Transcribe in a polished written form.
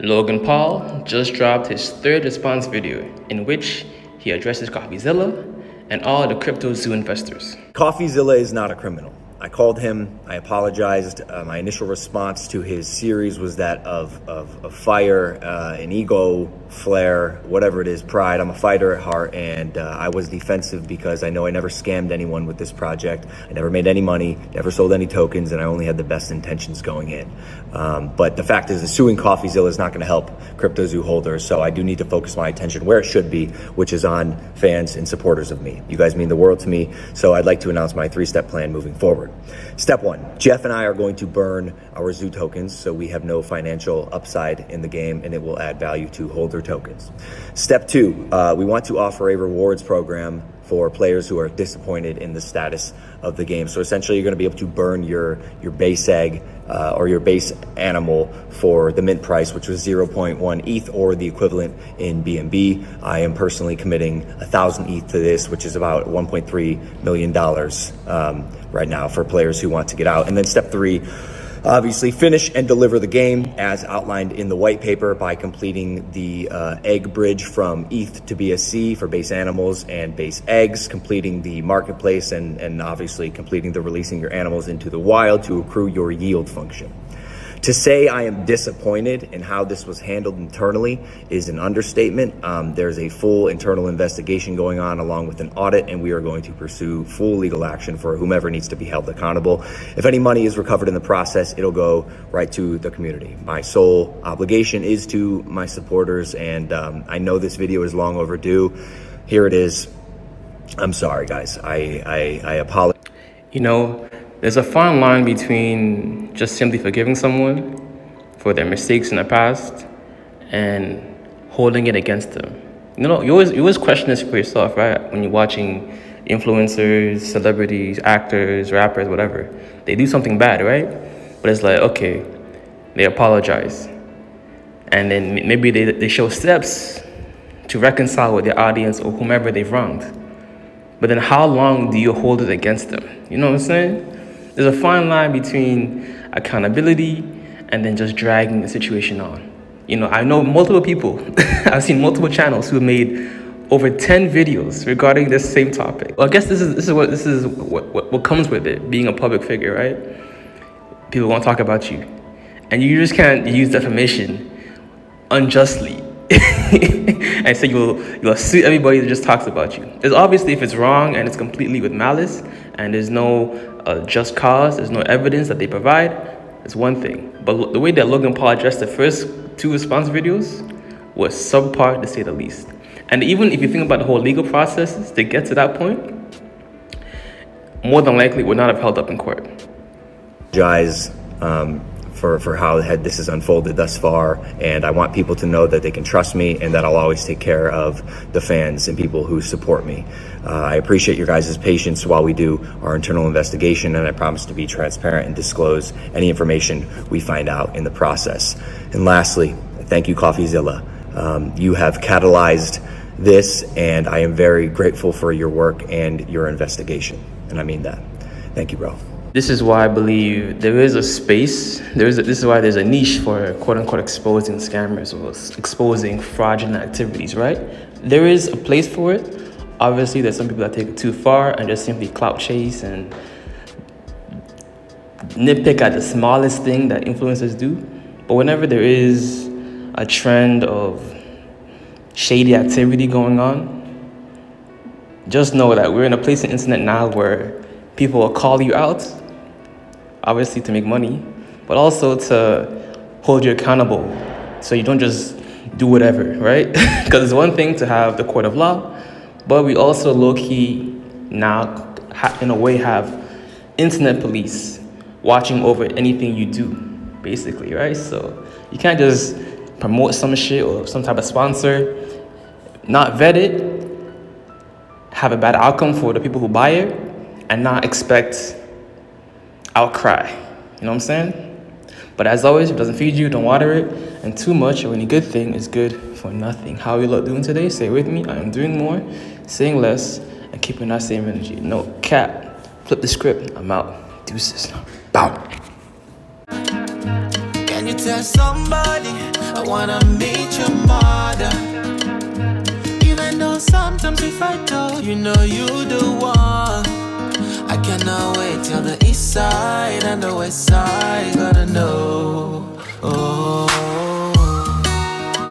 Logan Paul just dropped his third response video in which he addresses CoffeeZilla and all the CryptoZoo investors. CoffeeZilla is not a criminal. I called him, I apologized. My initial response to his series was that of fire, an ego flare, whatever it is, pride. I'm a fighter at heart, and I was defensive because I know I never scammed anyone with this project. I never made any money, never sold any tokens, and I only had the best intentions going in. But the fact is that suing CoffeeZilla is not going to help CryptoZoo holders, so I do need to focus my attention where it should be, which is on fans and supporters of me. You guys mean the world to me, so I'd like to announce my 3-step plan moving forward. Step 1, Jeff and I are going to burn our Zoo tokens so we have no financial upside in the game, and it will add value to holder tokens. Step 2, we want to offer a rewards program for players who are disappointed in the status of the game. So essentially you're gonna be able to burn your base egg or your base animal for the mint price, which was 0.1 ETH or the equivalent in BNB. I am personally committing 1,000 ETH to this, which is about $1.3 million right now for players who want to get out. And then step 3, obviously finish and deliver the game as outlined in the white paper by completing the egg bridge from ETH to BSC for base animals and base eggs, completing the marketplace, and obviously completing the releasing your animals into the wild to accrue your yield function. To say I am disappointed in how this was handled internally is an understatement. There's a full internal investigation going on along with an audit, and we are going to pursue full legal action for whomever needs to be held accountable. If any money is recovered in the process, it'll go right to the community. My sole obligation is to my supporters, and I know this video is long overdue. Here it is. I'm sorry, guys. I apologize. You know, there's a fine line between just simply forgiving someone for their mistakes in the past and holding it against them. You know, you always question this for yourself, right? When you're watching influencers, celebrities, actors, rappers, whatever. They do something bad, right? But it's like, okay, they apologize. And then maybe they show steps to reconcile with their audience or whomever they've wronged. But then how long do you hold it against them? You know what I'm saying? There's a fine line between accountability and then just dragging the situation on. You know, I know multiple people, I've seen multiple channels who have made over 10 videos regarding this same topic. Well, I guess this is what comes with it, being a public figure, right? People want to talk about you. And you just can't use defamation unjustly and say you'll sue everybody that just talks about you. It's obviously, if it's wrong and it's completely with malice and there's no just cause, there's no evidence that they provide, it's one thing. But the way that Logan Paul addressed the first 2 response videos was subpar, to say the least. And even if you think about the whole legal processes to get to that point, more than likely would not have held up in court. Apologize for how this has unfolded thus far, and I want people to know that they can trust me and that I'll always take care of the fans and people who support me. I appreciate your guys' patience while we do our internal investigation, and I promise to be transparent and disclose any information we find out in the process. And lastly, thank you, CoffeeZilla. You have catalyzed this, and I am very grateful for your work and your investigation, and I mean that. Thank you, bro. This is why I believe there is a space, this is why there's a niche for quote-unquote exposing scammers or exposing fraudulent activities, right? There is a place for it. Obviously, there's some people that take it too far and just simply clout chase and nitpick at the smallest thing that influencers do. But whenever there is a trend of shady activity going on, just know that we're in a place in the internet now where people will call you out, obviously to make money, but also to hold you accountable so you don't just do whatever, right? Because it's one thing to have the court of law, but we also low-key now, in a way, have internet police watching over anything you do, basically, right? So you can't just promote some shit or some type of sponsor, not vet it, have a bad outcome for the people who buy it, and not expect outcry. You know what I'm saying? But as always, if it doesn't feed you, don't water it. And too much of any good thing is good for nothing. How are you lot doing today? Say with me. I am doing more, saying less, and keeping that same energy. No cap. Flip the script. I'm out. Deuces. Bow. Can you tell somebody I wanna meet your mother. Even though sometimes we fight though, you know you the one. I cannot wait till the east side and the west side.